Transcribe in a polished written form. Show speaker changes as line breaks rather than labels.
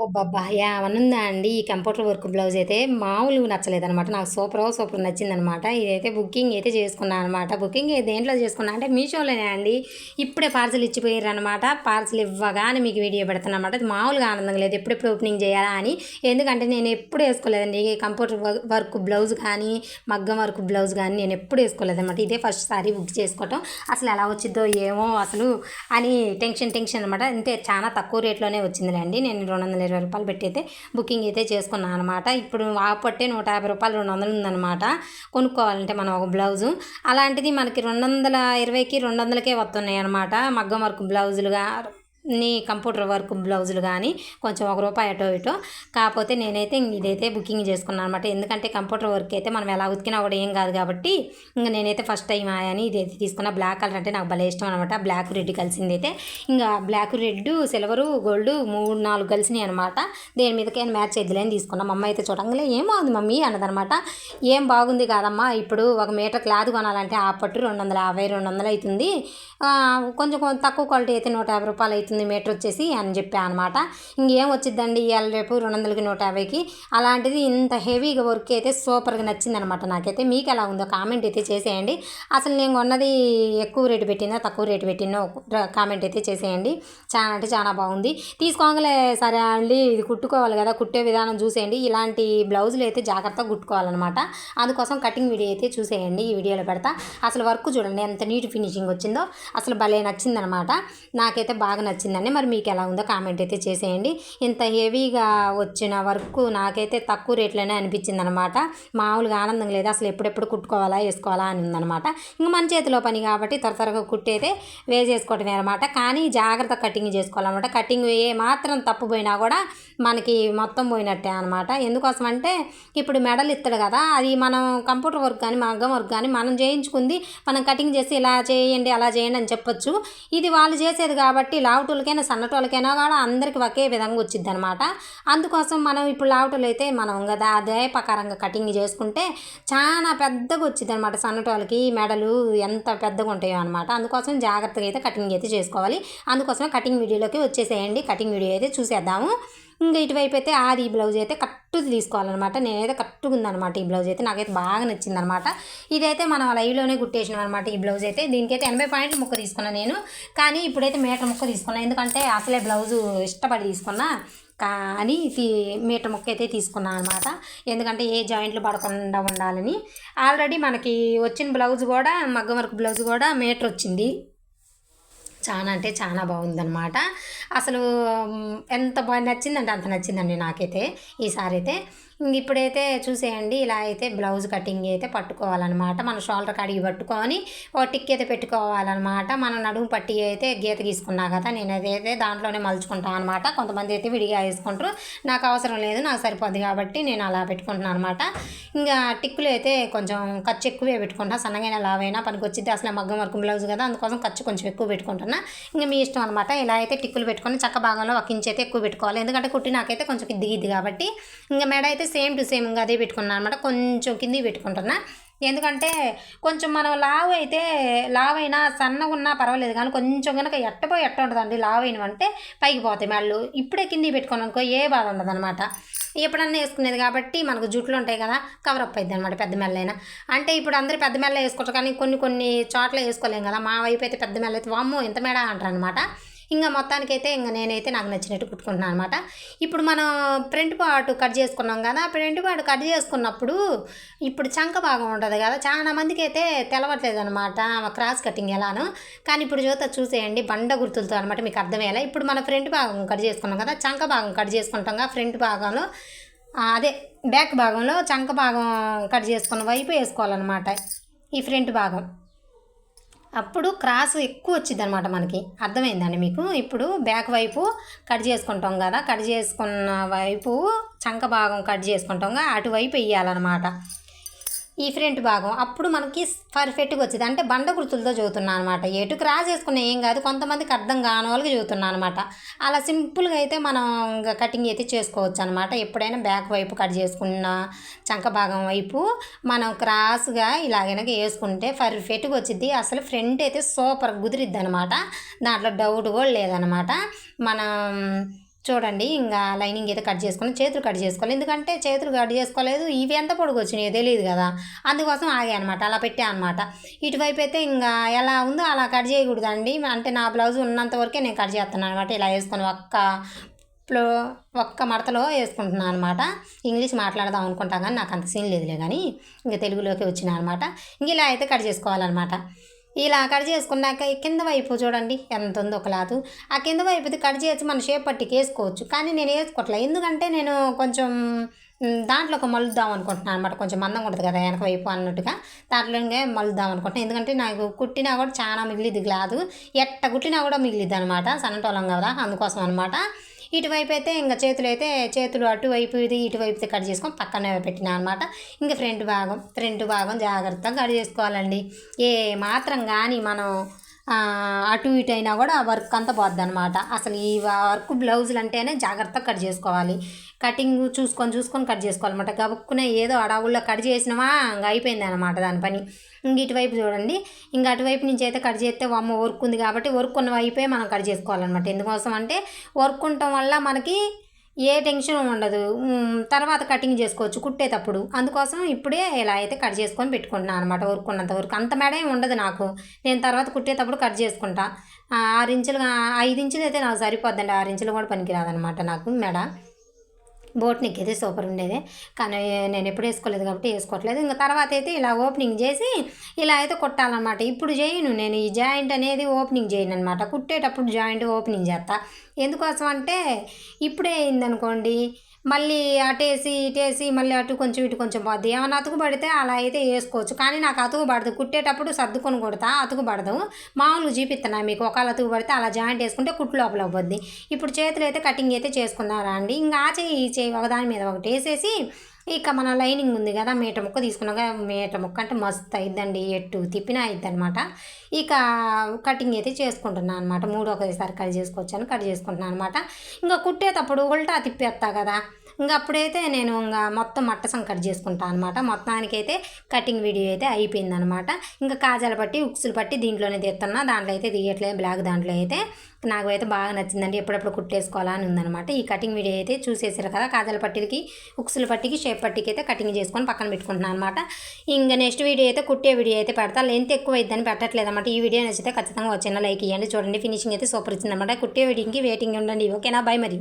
అబ్బబ్బా! ఏమన్నుందా అండి. ఈ కంప్యూటర్ వర్క్ బ్లౌజ్ అయితే మామూలుగా నచ్చలేదనమాట. నాకు సూపర్ నచ్చిందనమాట. ఇదైతే బుకింగ్ అయితే చేసుకున్నా అనమాట. బుకింగ్ దేంట్లో చేసుకున్నా అంటే మీషోలోనే అండి. ఇప్పుడే పార్సెల్ ఇచ్చిపోయిర్రనమాట. పార్సెల్ ఇవ్వగానే మీకు వీడియో పెడుతున్నమాట. అది మామూలుగా ఆనందంగా లేదు. ఎప్పుడెప్పుడు ఓపెనింగ్ చేయాలా అని. ఎందుకంటే నేను ఎప్పుడు ఏసుకోలేదండి. కంప్యూటర్ వర్క్ బ్లౌజ్ కానీ, మగ్గం వర్క్ బ్లౌజ్ కానీ నేను ఎప్పుడు ఏసుకోలేదనమాట. ఇదే ఫస్ట్ సారి బుక్ చేసుకోవటం. అసలు ఎలా వచ్చిద్దో ఏమో అసలు అని టెన్షన్ అనమాట. అంటే చాలా తక్కువ రేట్లోనే వచ్చిందిలేండి. నేను రూ. 220 పెట్టి అయితే బుకింగ్ అయితే చేసుకున్నాను అనమాట. ఇప్పుడు ఆపట్టే రూ. 150 200 ఉందనమాట. కొనుక్కోవాలంటే మనం ఒక బ్లౌజు అలాంటిది మనకి 220కి 200కే వస్తున్నాయి అనమాట. మగ్గం వర్క్ బ్లౌజులుగా కంప్యూటర్ వర్క్ బ్లౌజులు కానీ కొంచెం ₹1 అటో ఇటో. కాకపోతే నేనైతే ఇదైతే బుకింగ్ చేసుకున్నాను అనమాట. ఎందుకంటే కంప్యూటర్ వర్క్ అయితే మనం ఎలా ఉతికినా కూడా ఏం కాదు కాబట్టి ఇంక నేనైతే ఫస్ట్ టైం అని ఇదైతే తీసుకున్న. బ్లాక్ కలర్ అంటే నాకు భలే ఇష్టం అనమాట. బ్లాక్ రెడ్ కలిసిందైతే ఇంకా బ్లాక్ రెడ్ సిల్వరు గోల్డ్ 3-4 కలిసినాయి అనమాట. దేని మీదకైనా మ్యాచ్ అయిద్దిలే అని తీసుకున్నాం. మా అమ్మ అయితే చూడంగానే ఏం బాగుంది మమ్మీ అన్నదనమాట. ఏం బాగుంది కాదమ్మా, ఇప్పుడు 1 మీటర్ క్లాత్ కొనాలంటే ఆ పట్టు 250 200 అవుతుంది. కొంచెం తక్కువ క్వాలిటీ అయితే రూ. 150 అవుతుంది మీటర్ వచ్చేసి అని చెప్పా అనమాట. ఇంకేం వచ్చిద్దండి ఇవాళ రేపు 200కి 150కి. అలాంటిది ఇంత హెవీగా వర్క్ అయితే సూపర్గా నచ్చిందనమాట నాకైతే. మీకు ఎలా ఉందో కామెంట్ అయితే చేసేయండి. అసలు నేను కొన్నది ఎక్కువ రేటు పెట్టిందా తక్కువ రేటు పెట్టిందో కామెంట్ అయితే చేసేయండి. చాలా అంటే చాలా బాగుంది. తీసుకోగానే సరే అండి ఇది కుట్టుకోవాలి కదా, కుట్టే విధానం చూసేయండి. ఇలాంటి బ్లౌజులు అయితే జాగ్రత్తగా కుట్టుకోవాలన్నమాట. అందుకోసం కటింగ్ వీడియో అయితే చూసేయండి. ఈ వీడియోలో పెడతా. అసలు వర్క్ చూడండి ఎంత నీట్ ఫినిషింగ్ వచ్చిందో. అసలు భలే నచ్చిందనమాట. నాకైతే బాగా నచ్చిందండి. మరి మీకు ఎలా ఉందో కామెంట్ అయితే చేసేయండి. ఇంత హెవీగా వచ్చిన వర్క్ నాకైతే తక్కువ రేట్లోనే అనిపించింది అనమాట. మామూలుగా ఆనందం లేదు. అసలు ఎప్పుడెప్పుడు కుట్టుకోవాలా వేసుకోవాలా అని ఉందనమాట. ఇంక మన చేతిలో పని కాబట్టి త్వరగా కుట్టయితే వేసేసుకోవటమే అనమాట. కానీ జాగ్రత్త కటింగ్ చేసుకోవాలన్నమాట. కటింగ్ ఏ మాత్రం తప్పు పోయినా కూడా మనకి మొత్తం పోయినట్టే అనమాట. ఎందుకోసం అంటే ఇప్పుడు మెడలు ఇస్తాడు కదా, అది మనం కంప్యూటర్ వర్క్ కానీ మగ్గం వర్క్ కానీ మనం చేయించుకుంది మనం కటింగ్ చేసి ఇలా చేయండి అలా చేయండి అని చెప్పొచ్చు. ఇది వాళ్ళు చేసేది కాబట్టి లావుటోళ్ళకైనా సన్నటోళ్ళకైనా కూడా అందరికి ఒకే విధంగా వచ్చిద్ది అనమాట. అందుకోసం మనం ఇప్పుడు లావుటోళ్ళు అయితే మనం కదా అదే ప్రకారంగా కటింగ్ చేసుకుంటే చాలా పెద్దగా వచ్చింది అనమాట. సన్నటోళ్ళకి మెడలు ఎంత పెద్దగా ఉంటాయో అనమాట. అందుకోసం జాగ్రత్తగా అయితే కటింగ్ అయితే చేసుకోవాలి. అందుకోసమే కటింగ్ వీడియోలోకి వచ్చేసేయండి. కటింగ్ వీడియో అయితే చూసేద్దాము. ఇంకా ఇటువైపు అయితే ఈ బ్లౌజ్ అయితే కట్టుది తీసుకోవాలన్నమాట. నేనైతే కట్టుగా ఉందన్నమాట ఈ బ్లౌజ్ అయితే. నాకైతే బాగా నచ్చిందనమాట. ఇదైతే మనం లైవ్లోనే కుట్టేసినాం అనమాట ఈ బ్లౌజ్ అయితే. దీనికైతే 80 పాయింట్లు ముక్క తీసుకున్నాను నేను. కానీ ఇప్పుడైతే మీటర్ ముక్క తీసుకున్నాను. ఎందుకంటే అసలే బ్లౌజు ఇష్టపడి తీసుకున్నా. కానీ మీటర్ ముక్క అయితే తీసుకున్నాను అనమాట. ఎందుకంటే ఏ జాయింట్లు పడకుండా ఉండాలని. ఆల్రెడీ మనకి వచ్చిన బ్లౌజ్ కూడా మగ్గం వర్క్ బ్లౌజ్ కూడా మీటర్ వచ్చింది. చాలా అంటే చాలా బాగుందనమాట. అసలు ఎంత బాగా నచ్చిందంటే అంత నచ్చిందండి నాకైతే ఈసారి అయితే. ఇప్పుడైతే చూసేయండి ఇలా అయితే బ్లౌజ్ కటింగ్ అయితే పట్టుకోవాలన్నమాట. మన షోల్డర్ కాడికి పట్టుకొని ఒక టిక్ అయితే పెట్టుకోవాలన్నమాట. మన నడుము పట్టి అయితే గీత గీసుకున్నా కదా, నేను అదైతే దాంట్లోనే మలుచుకుంటాను అనమాట. కొంతమంది అయితే విడిగా వేసుకుంటారు. నాకు అవసరం లేదు, నాకు సరిపోద్ది కాబట్టి నేను అలా పెట్టుకుంటున్నాను అనమాట. ఇంకా టిక్కులు అయితే కొంచెం ఖర్చు ఎక్కువే పెట్టుకుంటా. సన్నగైనా లావైనా పనికి వచ్చింది. అసలు మగ్గం వర్క్ బ్లౌజ్ కదా, అందుకోసం ఖర్చు కొంచెం ఎక్కువ పెట్టుకుంటున్నా. ఇంకా మీ ఇష్టం అనమాట. ఇలా అయితే టిక్కులు పెట్టుకొని చక్క భాగంలో ఒక ఇంచ్ అయితే ఎక్కువ పెట్టుకోవాలి. ఎందుకంటే కుట్టి నాకైతే కొంచెం దిగిద్ది కాబట్టి. ఇంకా మెడ అయితే సేమ్ టు సేమ్ ఇంకా అదే పెట్టుకున్నాను అనమాట. కొంచెం కిందికి పెట్టుకుంటున్నా. ఎందుకంటే కొంచెం మనం లావు అయితే లావైనా సన్నగా ఉన్నా పర్వాలేదు, కానీ కొంచెం కనుక ఎట్ట ఉంటుందండి లావైనవంటే పైకి పోతాయి మెడలు. ఇప్పుడే కిందికి పెట్టుకున్నాను అనుకో ఏ బాధ ఉండదు అనమాట. ఎప్పుడన్నా వేసుకునేది కాబట్టి మనకు జుట్లు ఉంటాయి కదా, కవర్ అప్ అయింది అనమాట పెద్ద మెల్లైనా. అంటే ఇప్పుడు అందరూ పెద్ద మెల్ల వేసుకోవచ్చు, కానీ కొన్ని చోట్ల వేసుకోలేం కదా. మా వైపు అయితే పెద్ద మెల్ల అయితే వామ్మో ఇంత మెడ అంటారు అనమాట. ఇంకా మొత్తానికైతే ఇంకా నేనైతే నాకు నచ్చినట్టు కుట్టుకుంటున్నాను అనమాట. ఇప్పుడు మనం ఫ్రంట్ పార్ట్ కట్ చేసుకున్నాం కదా, ఫ్రంట్ పార్ట్ కట్ చేసుకున్నప్పుడు ఇప్పుడు చంక భాగం ఉంటుంది కదా, చాలా మందికి అయితే తెలవట్లేదు అనమాట క్రాస్ కటింగ్ ఎలానో. కానీ ఇప్పుడు చూసేయండి బండ గుర్తులతో అనమాట మీకు అర్థమయ్యేలా. ఇప్పుడు మన ఫ్రంట్ భాగం కట్ చేసుకున్నాం కదా, చంక భాగం కట్ చేసుకుంటాం కదా ఫ్రంట్ భాగంలో, అదే బ్యాక్ భాగంలో చంక భాగం కట్ చేసుకున్న వైపు వేసుకోవాలన్నమాట ఈ ఫ్రంట్ భాగం. అప్పుడు క్రాస్ ఎక్కువ వచ్చింది అనమాట మనకి. అర్థమైందండి మీకు. ఇప్పుడు బ్యాక్ వైపు కట్ చేసుకుంటాం కదా, కట్ చేసుకున్న వైపు చంక భాగం కట్ చేసుకుంటాం కదా, అటువైపు వేయాలన్నమాట ఈ ఫ్రంట్ భాగం. అప్పుడు మనకి పర్ఫెక్ట్గా వచ్చింది. అంటే బండ గుర్తులతో చదువుతున్నాను అనమాట. ఎటు క్రాస్ చేసుకున్న ఏం కాదు, కొంతమందికి అర్థం కాని వాళ్ళకి చదువుతున్నాను అనమాట. అలా సింపుల్గా అయితే మనం కటింగ్ అయితే చేసుకోవచ్చు అనమాట. ఎప్పుడైనా బ్యాక్ వైపు కట్ చేసుకున్న చంక భాగం వైపు మనం క్రాస్గా ఇలాగైనా వేసుకుంటే పర్ఫెక్ట్గా వచ్చింది. అసలు ఫ్రంట్ అయితే సూపర్ కుదిరిద్ది అనమాట. దాంట్లో డౌట్ కూడా లేదనమాట. మనం చూడండి ఇంకా లైనింగ్ అయితే కట్ చేసుకొని చేతులు కట్ చేసుకోవాలి, ఎందుకంటే చేతులు కట్ చేసుకోలేదు, ఇవి ఎంత పొడుగు వచ్చినాయో తెలియదు కదా, అందుకోసం ఆగాయి అనమాట, అలా పెట్టా అనమాట. ఇటువైపు అయితే ఇంకా ఎలా ఉందో అలా కట్ చేయకూడదండి, అంటే నా బ్లౌజ్ ఉన్నంత వరకే నేను కట్ చేస్తున్నాను అనమాట. ఇలా వేసుకొని ఫ్లో ఒక్క మడతలో వేసుకుంటున్నాను అనమాట. ఇంగ్లీష్ మాట్లాడదాం అనుకుంటా కానీ నాకు అంత సీన్ లేదులే, కానీ ఇంకా తెలుగులోకి వచ్చినా అనమాట. ఇంక ఇలా అయితే కట్ చేసుకోవాలన్నమాట. ఇలా కట్ చేసుకున్నాక ఈ కింద వైపు చూడండి ఎంత ఉందో క్లాత్, ఆ కింద వైపు కట్ చేసి మన షేప్ పట్టికి వేసుకోవచ్చు, కానీ నేను వేసుకోవట్లే, ఎందుకంటే నేను కొంచెం దాంట్లో ఒక మలుద్దాం అనుకుంటున్నాను అనమాట. కొంచెం మందంగా ఉంటుంది కదా వెనక వైపు అన్నట్టుగా, దాంట్లోనే మలుద్దాం అనుకుంటున్నాను, ఎందుకంటే నాకు కుట్టినా కూడా చాలా మిగిలిద్ది క్లాత్, ఎట్ట కుట్టినా కూడా మిగిలిద్ది అనమాట, సన్నటోలం కదా, అందుకోసం అనమాట. ఇటువైపు అయితే ఇంకా చేతులు అటువైపు ఇది ఇటువైపు కట్ చేసుకొని పక్కనే పెట్టినా అనమాట. ఇంకా ఫ్రంట్ భాగం జాగ్రత్తగా కట్ చేసుకోవాలండి. ఏ మాత్రం కానీ మనం అటు ఇటు అయినా కూడా ఆ వర్క్ అంతా పోద్ది అనమాట. అసలు ఈ వర్క్ బ్లౌజులు అంటేనే జాగ్రత్తగా కట్ చేసుకోవాలి, కటింగ్ చూసుకొని కట్ చేసుకోవాలన్నమాట. గబుక్కునే ఏదో అడవుల్లో కట్ చేసినామా ఇంకా అయిపోయింది అనమాట దాని పని. ఇంక ఇటువైపు చూడండి, ఇంకా అటువైపు నుంచి అయితే కట్ చేస్తే వర్క్ ఉంది కాబట్టి వర్క్ ఉన్న వైపే మనం కట్ చేసుకోవాలన్నమాట. ఎందుకోసం అంటే వర్క్ ఉండటం వల్ల మనకి ఏ టెన్షన్ ఉండదు, తర్వాత కటింగ్ చేసుకోవచ్చు కుట్టేటప్పుడు, అందుకోసం ఇప్పుడే ఇలా అయితే కట్ చేసుకొని పెట్టుకుంటున్నాను అనమాట. వర్క్ ఉన్నంత వరకు అంత మెడ ఏమి ఉండదు నాకు, నేను తర్వాత కుట్టేటప్పుడు కట్ చేసుకుంటా. 6 ఇంచులు 5 ఇంచులు అయితే నాకు సరిపోద్దండి, 6 ఇంచులు కూడా పనికిరాదనమాట నాకు మెడ. బోట్ నెక్ అయితే సూపర్ ఉండేది, కానీ నేను ఎప్పుడు వేసుకోలేదు కాబట్టి వేసుకోవట్లేదు. ఇంకా తర్వాత అయితే ఇలా ఓపెనింగ్ చేసి ఇలా అయితే కుట్టాలన్నమాట. ఇప్పుడు చేయను నేను ఈ జాయింట్ అనేది, ఓపెనింగ్ చేయను అనమాట, కుట్టేటప్పుడు జాయింట్ ఓపెనింగ్ చేస్తా. ఎందుకోసం అంటే ఇప్పుడే అయిందనుకోండి మళ్ళీ అటేసి ఇటేసి మళ్ళీ అటు కొంచెం ఇటు కొంచెం పోద్ది, ఏమైనా అతుకు పడితే అలా అయితే వేసుకోవచ్చు, కానీ నాకు అతుకు పడదు, కుట్టేటప్పుడు సర్దుకొని కుడతా, అతుకు పడదు. మామూలుగా చూపిస్తున్నా మీకు, ఒకవేళ అతుకు పడితే అలా జాయింట్ వేసుకుంటే కుట్లు లోపల పోద్ది. ఇప్పుడు చేతులు అయితే కటింగ్ అయితే చేసుకున్నారా అండి, ఇంకా ఆ చెయ్యి ఈ చెయ్యి ఒకదాని మీద ఒకటి వేసేసి ఇక మన లైనింగ్ ఉంది కదా, మీటర్ ముక్క తీసుకున్నాక, మీటర్ ముక్క అంటే మస్తు అయిద్దండి, ఎట్టు తిప్పినా అయిద్ది అనమాట. ఇక కటింగ్ అయితే చేసుకుంటున్నాను అనమాట, 3 ఒకేసారి కట్ చేసుకొచ్చాను, కట్ చేసుకుంటున్నాను అనమాట. ఇంకా కుట్టేటప్పుడు ఉల్టా తిప్పేస్తా కదా, ఇంకా అప్పుడైతే నేను ఇంకా మొత్తం మట్టసం కట్ చేసుకుంటాను అనమాట. మొత్తానికైతే కటింగ్ వీడియో అయితే అయిపోయిందనమాట. ఇంకా కాజాలు పట్టి ఉక్సులు పట్టి దీంట్లోనే తీస్తున్నా, దాంట్లో అయితే తీయట్లేదు, బ్లాక్ దాంట్లో అయితే. నాకు అయితే బాగా నచ్చిందండి, ఎప్పుడప్పుడు కుట్టేసుకోవాలని ఉందనమాట. ఈ కటింగ్ వీడియో అయితే చూసేసారు కదా, కాజాల పట్టికి ఉక్సుల పట్టికి షేప్ పట్టికి అయితే కటింగ్ చేసుకొని పక్కన పెట్టుకుంటున్నాను అనమాట. ఇంకా నెక్స్ట్ వీడియో అయితే కుట్టే వీడియో అయితే పెడతా, లెంత్ ఎక్కువ అయిద్దని పెట్టట్లేదు అనమాట. ఈ వీడియో నచ్చితే ఖచ్చితంగా వచ్చిన లైక్ ఇవ్వండి. చూడండి ఫినిషింగ్ అయితే సూపర్ ఇచ్చిందనమాట. కుట్టే వీడియోకి వెయిటింగ్ ఉండండి. ఓకేనా, బై మరి.